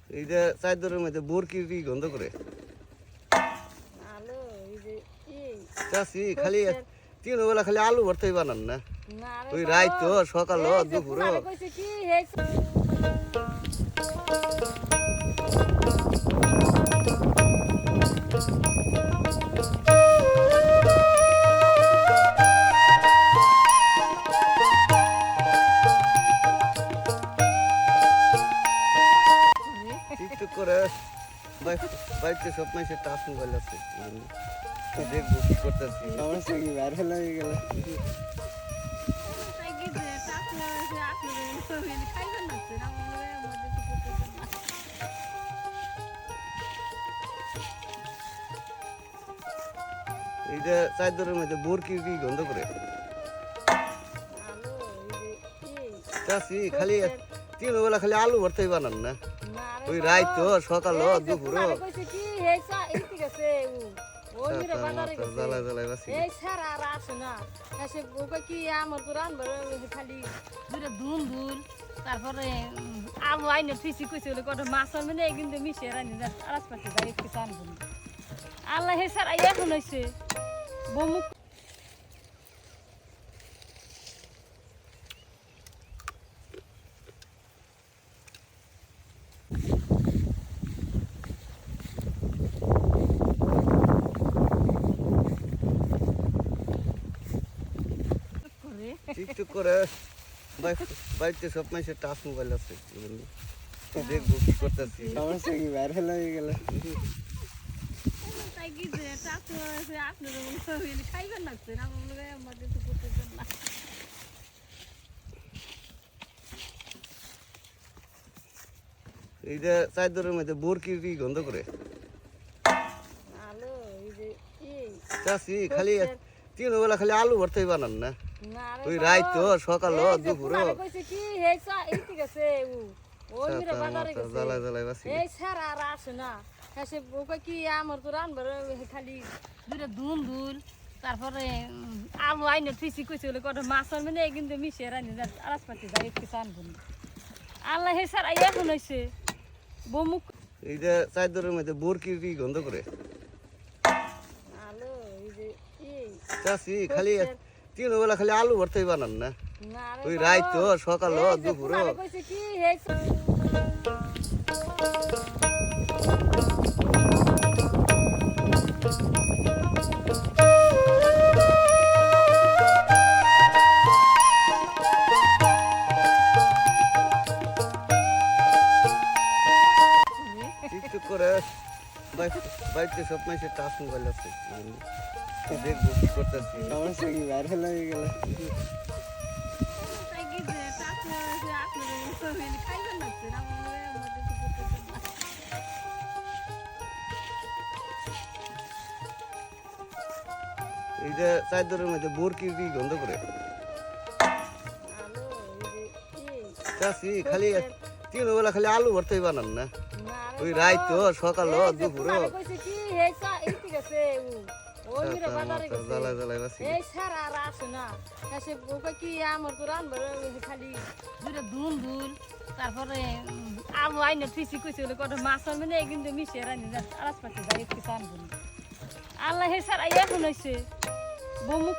এই যে চাদরের মধ্যে বোরকির গন্ধ করে আলো এই যে চাষি খালি তিন বেলা খালি আলু ভর্তাই বানান না না রে ওই বাবা, রাইতো সকাল এই যে দুপুর ফুলারে কইছে কি হে টিকটক করে বাড়িতে সব মাসে টাচ মোবাইল আছে দেখবো কি করতেছি সমস্যা কি ভাইরাল হয়ে গেল তাই কি যে টাকা আছে আপনাদের সবাই খাইবেন না তো আমাদের মধ্যে কিছু করতেছেন না এই যে চাদরের মধ্যে বোরকির গন্ধ করে আলো এই যে চাষি খালি তিন বেলা খালি আলু ভর্তাই বানান না না রে ওই বাবা, রাইতো সকাল এই যে দুপুর ফুলারে কইছে কি হে ইতি গেছে ওই মেরে বাজারে গেছে জ্বালায় জ্বালায় বাসি এই স্যার আর আসে না এসে ওকে কি আমার তো রান্না খালি দুটো ধুন ধুল তারপরে আলু আইনে ফিসি কইছে বলে কত মাছ মানে কিন্তু মিশিয়ে রানি আরাস পাতি যাই একটু চান বলি আল্লাহ হে স্যার এখন হয়েছে বমুক টিকটক করে বাড়িতে সব মাসে টাচ মোবাইল আছে দেখবো কি করতেছি সমস্যা কি ভাইরাল হয়ে গেল তাই কি যে টাকা আছে আপনাদের মনে সবাই খাইবেন না তো আমাদের মধ্যে কিছু করতেছেন না এই যে চাদরের মধ্যে বোরকির গন্ধ করে আলো এই যে চাষি খালি তিন বেলা খালি আলু ভর্তাই বানান না না রে ওই বাবা, রাইতো সকাল এই যে দুপুর ফুলারে কইছে কি হে ইতি গেছে ওই মেরে বাজারে গেছে জ্বালায় জ্বালায় বাসি এই স্যার আর আসে না এসে ওকে কি আমার তো রান্না খালি দুটো ধুন ধুল তারপরে আলু আইনে ফিসি কইছে বলে কত মাছ মানে কিন্তু মিশিয়ে রানি আরাস পাতি যাই একটু চান বলি আল্লাহ হে স্যার এখন হয়েছে বমুক এই যে চাদরের মধ্যে বোরকির গন্ধ করে আলো এই যে চাষি খালি তিন বেলা খালি আলু ভর্তাই বানান না না রে ওই বাবা, রাইতো সকাল এই যে দুপুর ফুলারে কইছে কি হে টিকটক করে বাড়িতে সব মাসে টাচ মোবাইল আছে দেখবো কি করতেছি সমস্যা কি ভাইরাল হয়ে গেল তাই কি যে টাকা আছে আপনাদের সবাই খাইবেন না তো আমাদের মধ্যে কিছু করতেছেন না এই যে চাদরের মধ্যে বোরকির গন্ধ করে আলো এই যে চাষি খালি তিন বেলা খালি আলু ভর্তাই বানান না না রে ওই বাবা, রাইতো সকাল এই যে দুপুর ফুলারে কইছে কি হে ইতি গেছে ওই মেরে বাজারে গেছে জ্বালায় জ্বালায় বাসি এই স্যার আর আসে না এসে ওকে কি আমার তো রান্না খালি দুটো ধুন ধুল তারপরে আলু আইনে ফিসি কইছে বলে কত মাছ মানে কিন্তু মিশিয়ে রানি আরাস পাতি যাই একটু চান বলি আল্লাহ হে স্যার এখন হয়েছে বমুক